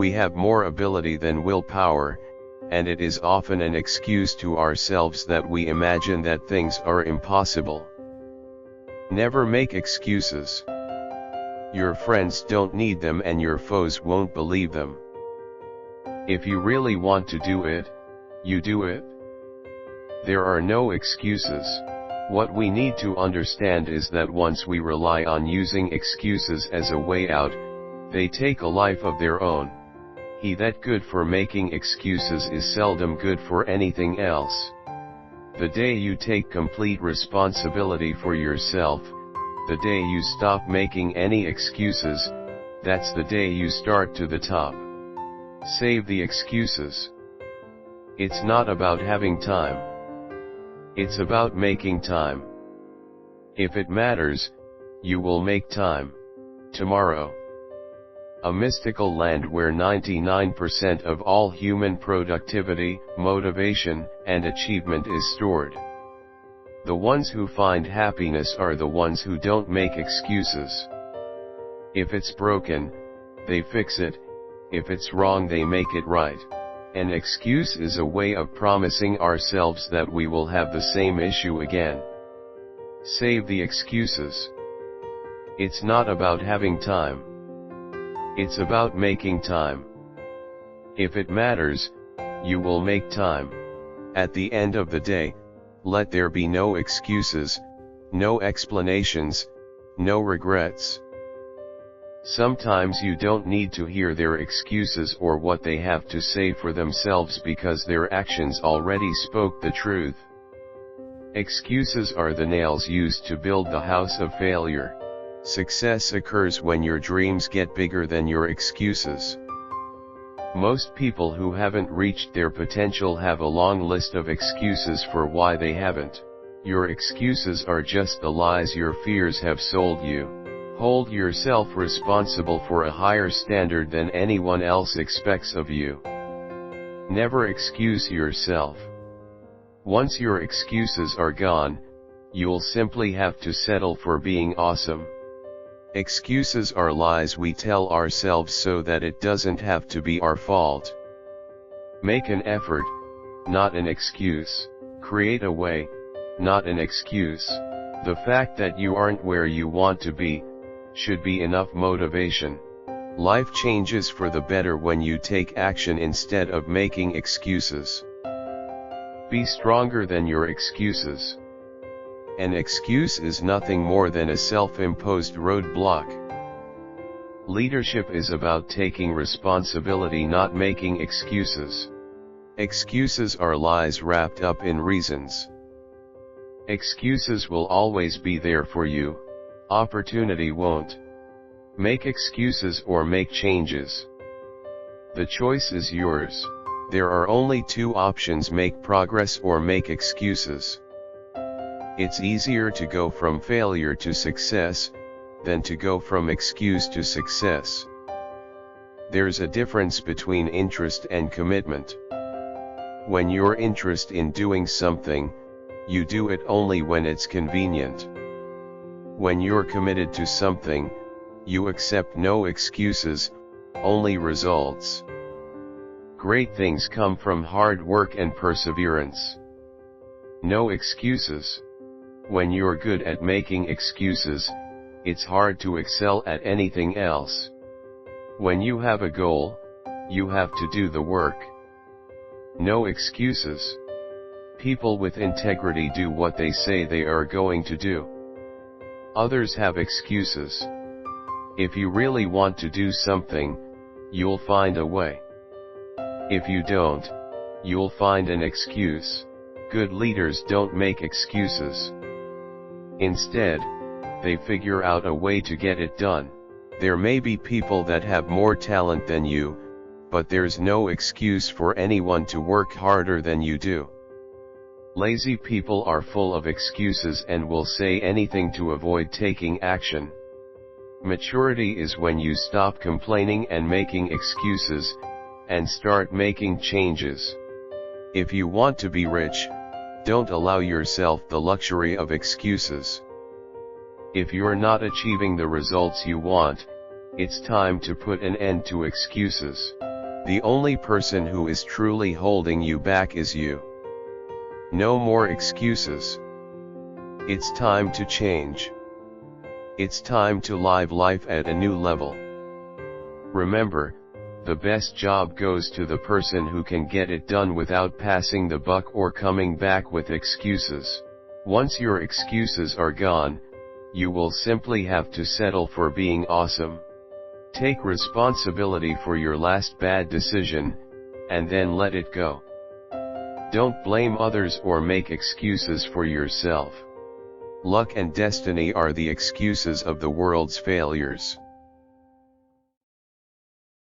We have more ability than willpower, and it is often an excuse to ourselves that we imagine that things are impossible. Never make excuses. Your friends don't need them and your foes won't believe them. If you really want to do it, you do it. There are no excuses. What we need to understand is that once we rely on using excuses as a way out, they take a life of their own. He that good for making excuses is seldom good for anything else. The day you take complete responsibility for yourself, the day you stop making any excuses, that's the day you start to the top. Save the excuses. It's not about having time. It's about making time. If it matters, you will make time. Tomorrow. A mystical land where 99% of all human productivity, motivation, and achievement is stored. The ones who find happiness are the ones who don't make excuses. If it's broken, they fix it. If it's wrong, they make it right. An excuse is a way of promising ourselves that we will have the same issue again. Save the excuses. It's not about having time. It's about making time. If it matters, you will make time. At the end of the day, let there be no excuses, no explanations, no regrets. Sometimes you don't need to hear their excuses or what they have to say for themselves because their actions already spoke the truth. Excuses are the nails used to build the house of failure. Success occurs when your dreams get bigger than your excuses. Most people who haven't reached their potential have a long list of excuses for why they haven't. Your excuses are just the lies your fears have sold you. Hold yourself responsible for a higher standard than anyone else expects of you. Never excuse yourself. Once your excuses are gone, you'll simply have to settle for being awesome. Excuses are lies we tell ourselves so that it doesn't have to be our fault. Make an effort, not an excuse. Create a way, not an excuse. The fact that you aren't where you want to be, should be enough motivation. Life changes for the better when you take action instead of making excuses. Be stronger than your excuses. An excuse is nothing more than a self-imposed roadblock. Leadership is about taking responsibility, not making excuses. Excuses are lies wrapped up in reasons. Excuses will always be there for you, opportunity won't. Make excuses or make changes. The choice is yours. There are only two options: make progress or make excuses. It's easier to go from failure to success, than to go from excuse to success. There's a difference between interest and commitment. When you're interested in doing something, you do it only when it's convenient. When you're committed to something, you accept no excuses, only results. Great things come from hard work and perseverance. No excuses. When you're good at making excuses, it's hard to excel at anything else. When you have a goal, you have to do the work. No excuses. People with integrity do what they say they are going to do. Others have excuses. If you really want to do something, you'll find a way. If you don't, you'll find an excuse. Good leaders don't make excuses. Instead, they figure out a way to get it done. There may be people that have more talent than you, but there's no excuse for anyone to work harder than you do. Lazy people are full of excuses and will say anything to avoid taking action. Maturity is when you stop complaining and making excuses, and start making changes. If you want to be rich, don't allow yourself the luxury of excuses. If you're not achieving the results you want, It's time to put an end to excuses. The only person who is truly holding you back is you. No more excuses. It's time to change. It's time to live life at a new level. Remember, the best job goes to the person who can get it done without passing the buck or coming back with excuses. Once your excuses are gone, you will simply have to settle for being awesome. Take responsibility for your last bad decision, and then let it go. Don't blame others or make excuses for yourself. Luck and destiny are the excuses of the world's failures.